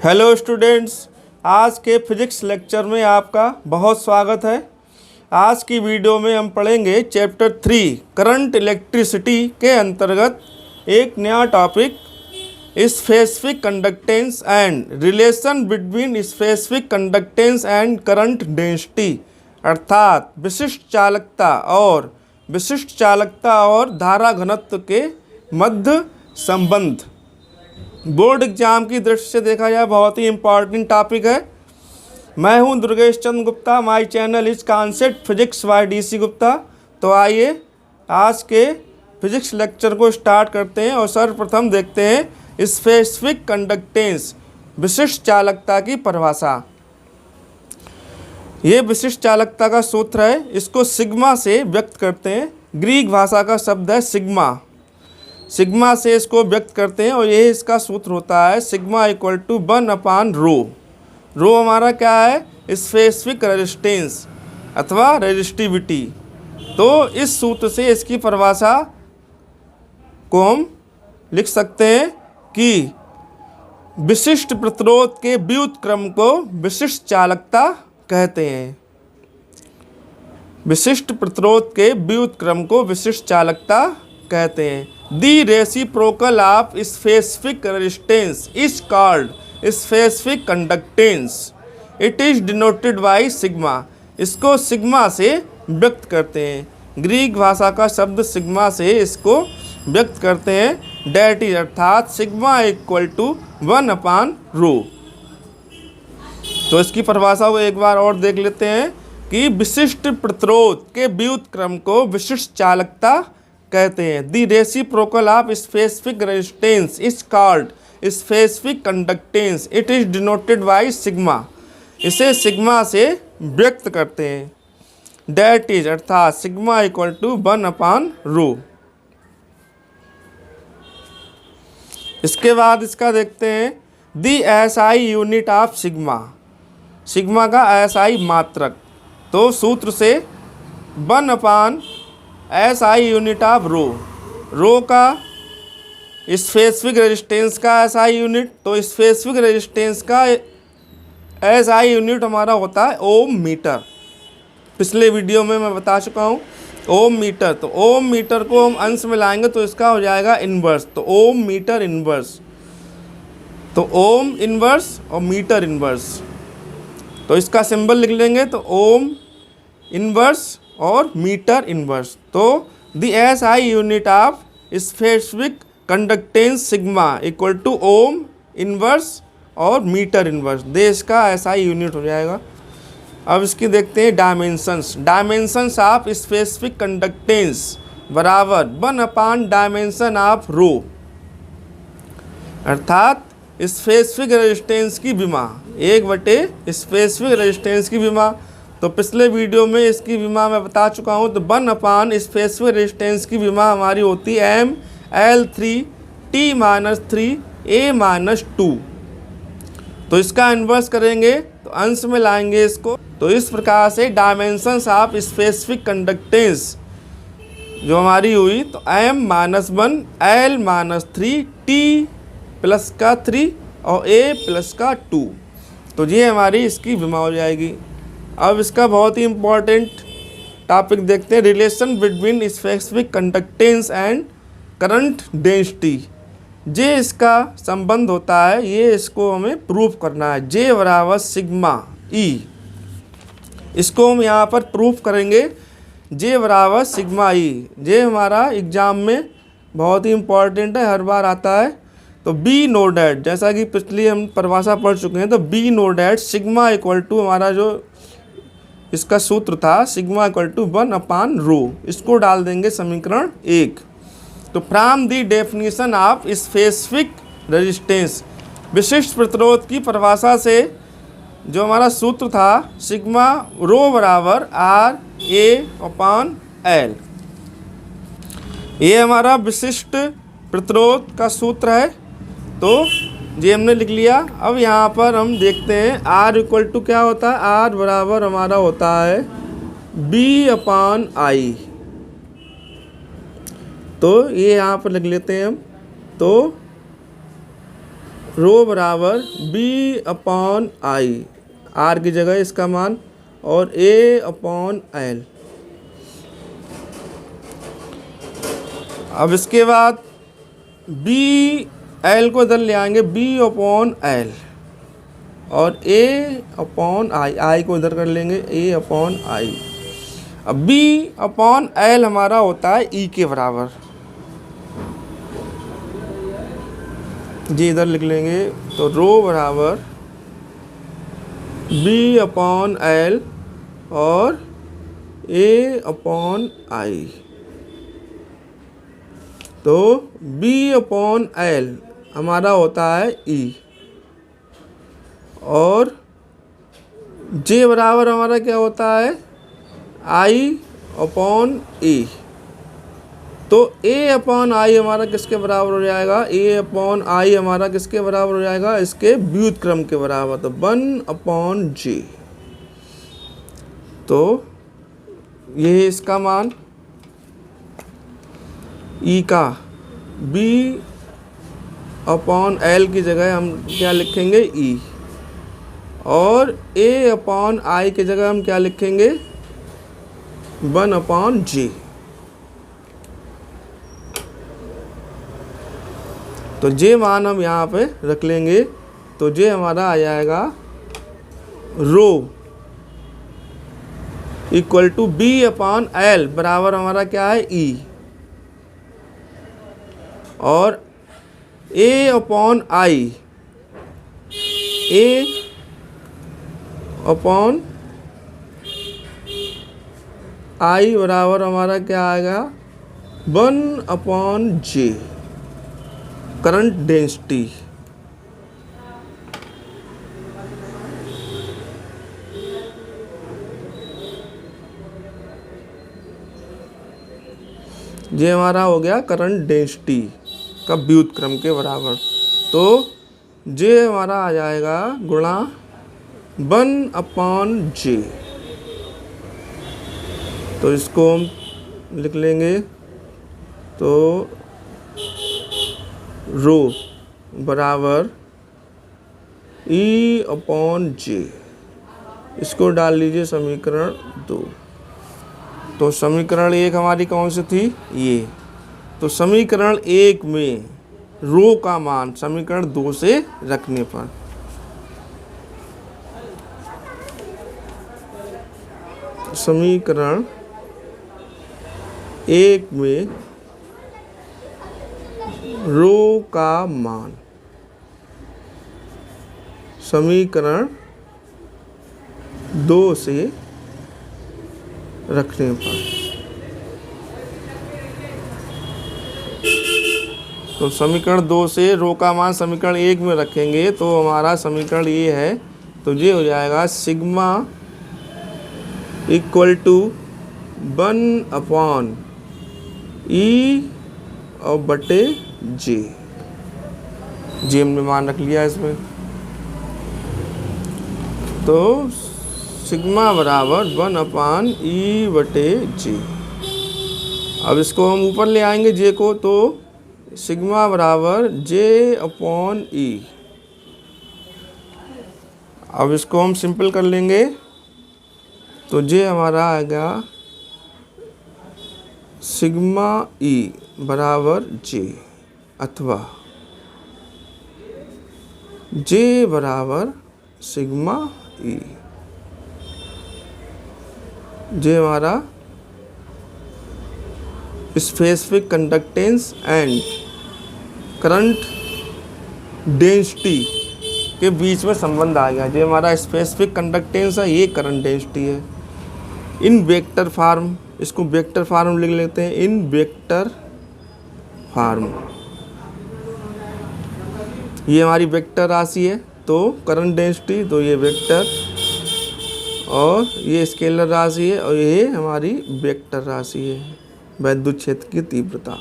Hello students, आज के physics lecture में आपका बहुत स्वागत है। आज की वीडियो में हम पढ़ेंगे चैप्टर 3 करंट इलेक्ट्रिसिटी के अंतर्गत एक नया topic specific conductance and relation between specific conductance and current density, अर्थात विशिष्ट चालकता और धारा घनत्व के मध्य संबंध। बोर्ड एग्जाम की दृष्टि से देखा जाए बहुत ही इम्पॉर्टेंट टॉपिक है। मैं हूं Durgesh Chandra Gupta, my channel is concept physics by DC Gupta. तो आइए आज के फिजिक्स लेक्चर को स्टार्ट करते हैं और सर्वप्रथम देखते हैं स्पेसिफिक कंडक्टेंस, विशिष्ट चालकता की परिभाषा। ये विशिष्ट चालकता का सूत्र है, इसको सिग्मा से व्यक्त करते हैं। ग्रीक भाषा का शब्द है सिग्मा से इसको व्यक्त करते हैं और ये इसका सूत्र होता है सिग्मा इक्वल टू 1/रो। रो हमारा क्या है? स्पेसिफिक रेजिस्टेंस अथवा रेजिस्टिविटी। तो इस सूत्र से इसकी परिभाषा को हम लिख सकते हैं कि विशिष्ट प्रतिरोध के व्युत्क्रम को विशिष्ट चालकता कहते हैं। विशिष्ट प्रतिरोध के व्युत्क्रम को विशिष्ट चालकता कहते हैं। The reciprocal of specific resistance is called specific conductance. It is denoted by sigma. इसको सिग्मा से व्यक्त करते हैं। ग्रीक भाषा का शब्द सिग्मा से इसको व्यक्त करते हैं। डेट इज अर्थात सिग्मा इक्वल टू 1/रो। तो इसकी परिभाषा को एक बार और देख लेते हैं कि विशिष्ट प्रतिरोध के व्युत्क्रम को विशिष्ट चालकता कहते हैं। The reciprocal of specific resistance is called specific conductance. It is denoted by sigma. इसे सिग्मा से व्यक्त करते हैं। डेट इज अर्थात सिग्मा इक्वल टू 1/रो। इसके बाद इसका देखते हैं the SI unit of sigma का SI मात्रक। तो सूत्र से 1/SI यूनिट ऑफ रो का स्पेसिफिक रेजिस्टेंस का SI यूनिट। तो स्पेसिफिक रेजिस्टेंस का SI यूनिट हमारा होता है ओम मीटर। पिछले वीडियो में मैं बता चुका हूँ ओम मीटर। तो ओम मीटर को हम अंश में लाएंगे तो इसका हो जाएगा इन्वर्स। तो ओम मीटर इन्वर्स। तो ओम इन्वर्स और मीटर इन्वर्स। तो इसका सिंबल लिख लेंगे तो ओम इन्वर्स और मीटर इन्वर्स। तो the SI unit of specific conductance sigma equal to ohm inverse और मीटर इन्वर्स। देश का SI यूनिट हो जाएगा। अब इसकी देखते हैं डायमेंशंस ऑफ स्पेसिफिक कंडक्टेंस बराबर 1/डायमेंशन ऑफ रो, अर्थात स्पेसिफिक रेजिस्टेंस की विमा 1/स्पेसिफिक रेजिस्टेंस की विमा। तो पिछले वीडियो में इसकी विमा मैं बता चुका हूँ। तो 1/ स्पेसिफिक रेजिस्टेंस की विमा हमारी होती है M(L3T-3A-2)। तो इसका इन्वर्स करेंगे तो अंश में लाएंगे इसको। तो इस प्रकार से डायमेंशंस ऑफ स्पेसिफिक कंडक्टेंस जो हमारी हुई तो M-1 L-3 T+3 और A+2। तो ये हमारी इसकी विमा हो जाएगी। अब इसका बहुत ही इम्पॉर्टेंट टॉपिक देखते हैं relation between specific conductance and current density. J इसका संबंध होता है, ये इसको हमें प्रूफ करना है। जे बराबर सिग्मा ई। इसको हम यहाँ पर प्रूफ करेंगे। जे बराबर सिग्मा ई। जे हमारा एग्जाम में बहुत ही इम्पॉर्टेंट है, हर बार आता है। तो बी नो डेट, जैसा कि पिछली हम परिभाषा पढ़ चुके हैं। तो be noted sigma equal to हमारा जो इसका सूत्र था सिग्मा इक्वल टू 1/रो। इसको डाल देंगे समीकरण 1। तो from the definition of specific resistance, विशिष्ट प्रतिरोध की परिभाषा से जो हमारा सूत्र था सिग्मा रो बराबर RA/L। ये हमारा विशिष्ट प्रतिरोध का सूत्र है। तो ये हमने लिख लिया। अब यहाँ पर हम देखते हैं R इक्वल टू क्या होता है। R बराबर हमारा होता है B/I। तो ये यहाँ पर लिख लेते हैं हम। तो रो बराबर बी अपॉन आई, आर की जगह इसका मान, और ए अपॉन एल। अब इसके बाद बी एल को इधर ले आएंगे, बी अपॉन एल, और ए अपॉन आई, आई को इधर कर लेंगे, ए अपॉन आई। अब बी अपॉन एल हमारा होता है ई के बराबर, जी इधर लिख लेंगे। तो रो बराबर बी अपॉन एल और ए अपॉन आई। तो बी अपॉन एल हमारा होता है ई, और जे बराबर हमारा क्या होता है, आई अपॉन ई। तो ए अपॉन आई हमारा किसके बराबर हो जाएगा, ए अपॉन आई हमारा किसके बराबर हो जाएगा, इसके व्युत्क्रम के बराबर, तो 1 अपॉन जे। तो ये है इसका मान ई का। बी अपॉन एल की जगह हम क्या लिखेंगे, ई, और ए अपॉन आई की जगह हम क्या लिखेंगे, 1 अपॉन जे। तो जे मान हम यहाँ पे रख लेंगे। तो जे हमारा आ जाएगा rho equal to B upon L बराबर हमारा क्या है, ई, और ए upon I, A upon I बराबर हमारा क्या आएगा, 1 अपॉन जे, करंट डेंसिटी। ये हमारा हो गया करंट डेंसिटी का व्युत्क्रम के बराबर। तो जे हमारा आ जाएगा गुणा 1 अपॉन जे। तो इसको हम लिख लेंगे। तो रो बराबर ई अपॉन जे, इसको डाल लीजिए समीकरण 2। तो समीकरण 1 हमारी कौन सी थी, ये। तो समीकरण 1 में रो का मान समीकरण 2 से रखने पर समीकरण 1 में रो का मान समीकरण 2 से रखने पर, तो समीकरण 2 से रो का मान समीकरण 1 में रखेंगे तो हमारा समीकरण ये है। तो ये हो जाएगा सिग्मा इक्वल टू 1 अपॉन ई और बटे जे। जे हमने मान रख लिया इसमें। तो सिग्मा बराबर 1 अपॉन ई बटे जे। अब इसको हम ऊपर ले आएंगे जे को। तो सिग्मा बराबर जे अपॉन ई। अब इसको हम सिंपल कर लेंगे। तो जे हमारा आएगा सिग्मा ई बराबर जे, अथवा जे बराबर सिग्मा ई। जे हमारा specific conductance and current density के बीच में संबंध आ गया। जो हमारा स्पेसिफिक कंडक्टेंस है, ये करंट डेंसिटी है। इन वेक्टर फॉर्म, इसको वेक्टर फॉर्म लिख लेते हैं। इन वेक्टर फॉर्म ये हमारी वेक्टर राशि है। तो करंट डेंसिटी, तो ये वेक्टर, और ये स्केलर राशि है, और ये हमारी वेक्टर राशि है, विद्युत क्षेत्र की तीव्रता।